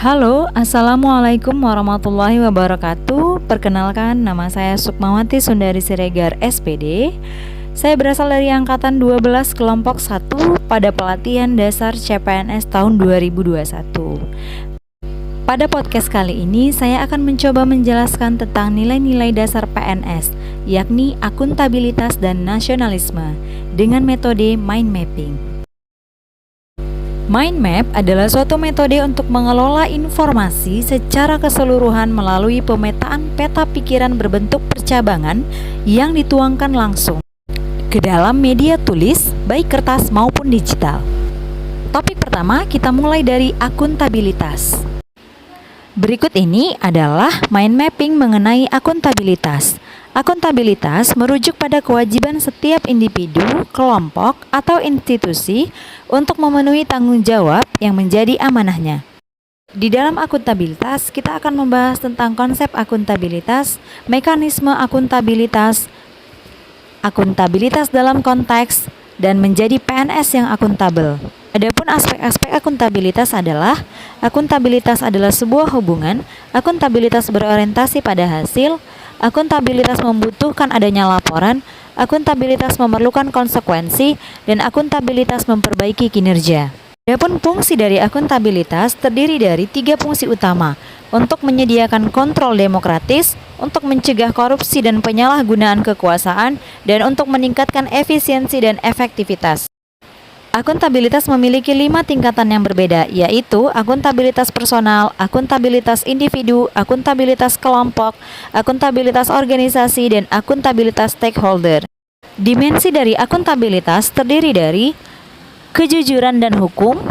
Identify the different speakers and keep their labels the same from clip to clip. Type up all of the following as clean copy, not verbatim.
Speaker 1: Halo, Assalamualaikum warahmatullahi wabarakatuh. Perkenalkan, nama saya Sukmawati Sundari Siregar, SPD. Saya berasal dari Angkatan 12 Kelompok 1 pada pelatihan dasar CPNS tahun 2021. Pada podcast kali ini, saya akan mencoba menjelaskan tentang nilai-nilai dasar PNS, yakni akuntabilitas dan nasionalisme, dengan metode mind mapping. Mind map adalah suatu metode untuk mengelola informasi secara keseluruhan melalui pemetaan peta pikiran berbentuk percabangan yang dituangkan langsung ke dalam media tulis, baik kertas maupun digital. Topik pertama, kita mulai dari akuntabilitas. Berikut ini adalah mind mapping mengenai akuntabilitas. Akuntabilitas merujuk pada kewajiban setiap individu, kelompok, atau institusi untuk memenuhi tanggung jawab yang menjadi amanahnya. Di dalam akuntabilitas, kita akan membahas tentang konsep akuntabilitas, mekanisme akuntabilitas, akuntabilitas dalam konteks, dan menjadi PNS yang akuntabel. Adapun aspek-aspek akuntabilitas adalah sebuah hubungan, akuntabilitas berorientasi pada hasil, akuntabilitas membutuhkan adanya laporan, akuntabilitas memerlukan konsekuensi, dan akuntabilitas memperbaiki kinerja. Adapun fungsi dari akuntabilitas terdiri dari 3 fungsi utama: untuk menyediakan kontrol demokratis, untuk mencegah korupsi dan penyalahgunaan kekuasaan, dan untuk meningkatkan efisiensi dan efektivitas. Akuntabilitas memiliki 5 tingkatan yang berbeda, yaitu akuntabilitas personal, akuntabilitas individu, akuntabilitas kelompok, akuntabilitas organisasi, dan akuntabilitas stakeholder. Dimensi dari akuntabilitas terdiri dari kejujuran dan hukum,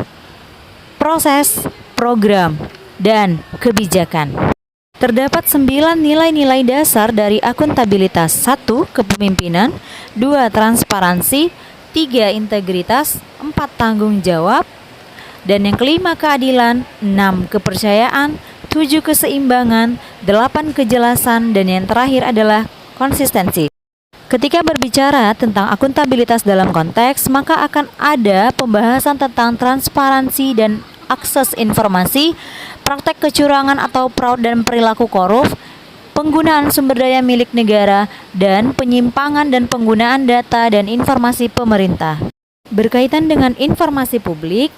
Speaker 1: proses, program, dan kebijakan. Terdapat 9 nilai-nilai dasar dari akuntabilitas. 1. Kepemimpinan, 2. Transparansi, 3. Integritas, 4. Tanggung jawab, dan yang kelima keadilan, 6. Kepercayaan, 7. Keseimbangan, 8. Kejelasan, dan yang terakhir adalah konsistensi. Ketika berbicara tentang akuntabilitas dalam konteks, maka akan ada pembahasan tentang transparansi dan akses informasi, praktek kecurangan atau fraud dan perilaku korup, penggunaan sumber daya milik negara, dan penyimpangan dan penggunaan data dan informasi pemerintah. Berkaitan dengan informasi publik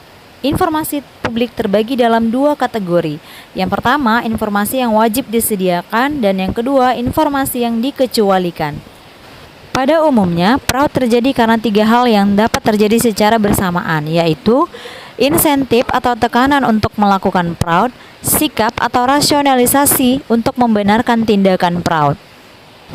Speaker 1: terbagi dalam 2 kategori. Yang pertama, informasi yang wajib disediakan, dan yang kedua, informasi yang dikecualikan. Pada umumnya, fraud terjadi karena 3 hal yang dapat terjadi secara bersamaan, yaitu insentif atau tekanan untuk melakukan fraud, sikap atau rasionalisasi untuk membenarkan tindakan fraud.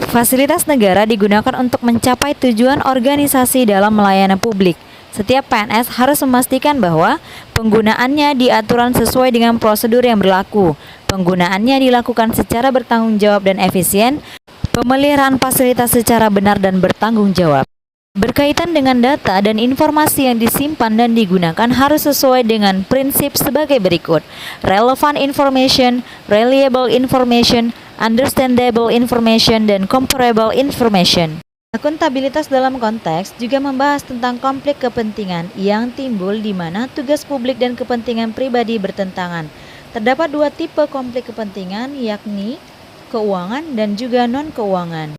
Speaker 1: Fasilitas negara digunakan untuk mencapai tujuan organisasi dalam melayani publik. Setiap PNS harus memastikan bahwa penggunaannya diaturan sesuai dengan prosedur yang berlaku, penggunaannya dilakukan secara bertanggung jawab dan efisien, pemeliharaan fasilitas secara benar dan bertanggung jawab. Berkaitan dengan data dan informasi yang disimpan dan digunakan harus sesuai dengan prinsip sebagai berikut: relevant information, reliable information, understandable information, dan comparable information. Akuntabilitas dalam konteks juga membahas tentang konflik kepentingan yang timbul di mana tugas publik dan kepentingan pribadi bertentangan. Terdapat 2 tipe konflik kepentingan, yakni keuangan dan juga non-keuangan.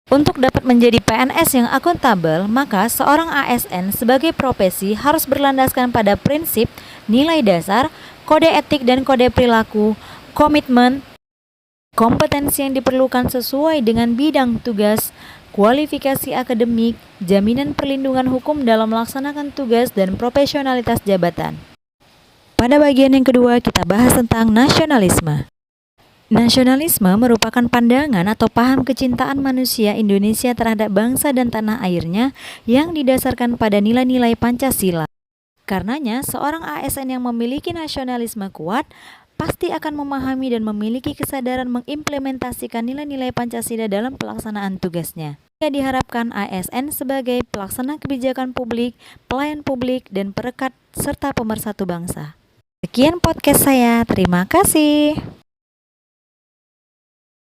Speaker 1: Untuk dapat menjadi PNS yang akuntabel, maka seorang ASN sebagai profesi harus berlandaskan pada prinsip, nilai dasar, kode etik dan kode perilaku, komitmen, kompetensi yang diperlukan sesuai dengan bidang tugas, kualifikasi akademik, jaminan perlindungan hukum dalam melaksanakan tugas, dan profesionalitas jabatan. Pada bagian yang kedua, kita bahas tentang nasionalisme. Nasionalisme merupakan pandangan atau paham kecintaan manusia Indonesia terhadap bangsa dan tanah airnya yang didasarkan pada nilai-nilai Pancasila. Karenanya, seorang ASN yang memiliki nasionalisme kuat pasti akan memahami dan memiliki kesadaran mengimplementasikan nilai-nilai Pancasila dalam pelaksanaan tugasnya. Diharapkan ASN sebagai pelaksana kebijakan publik, pelayan publik, dan perekat serta pemersatu bangsa. Sekian podcast saya, terima kasih.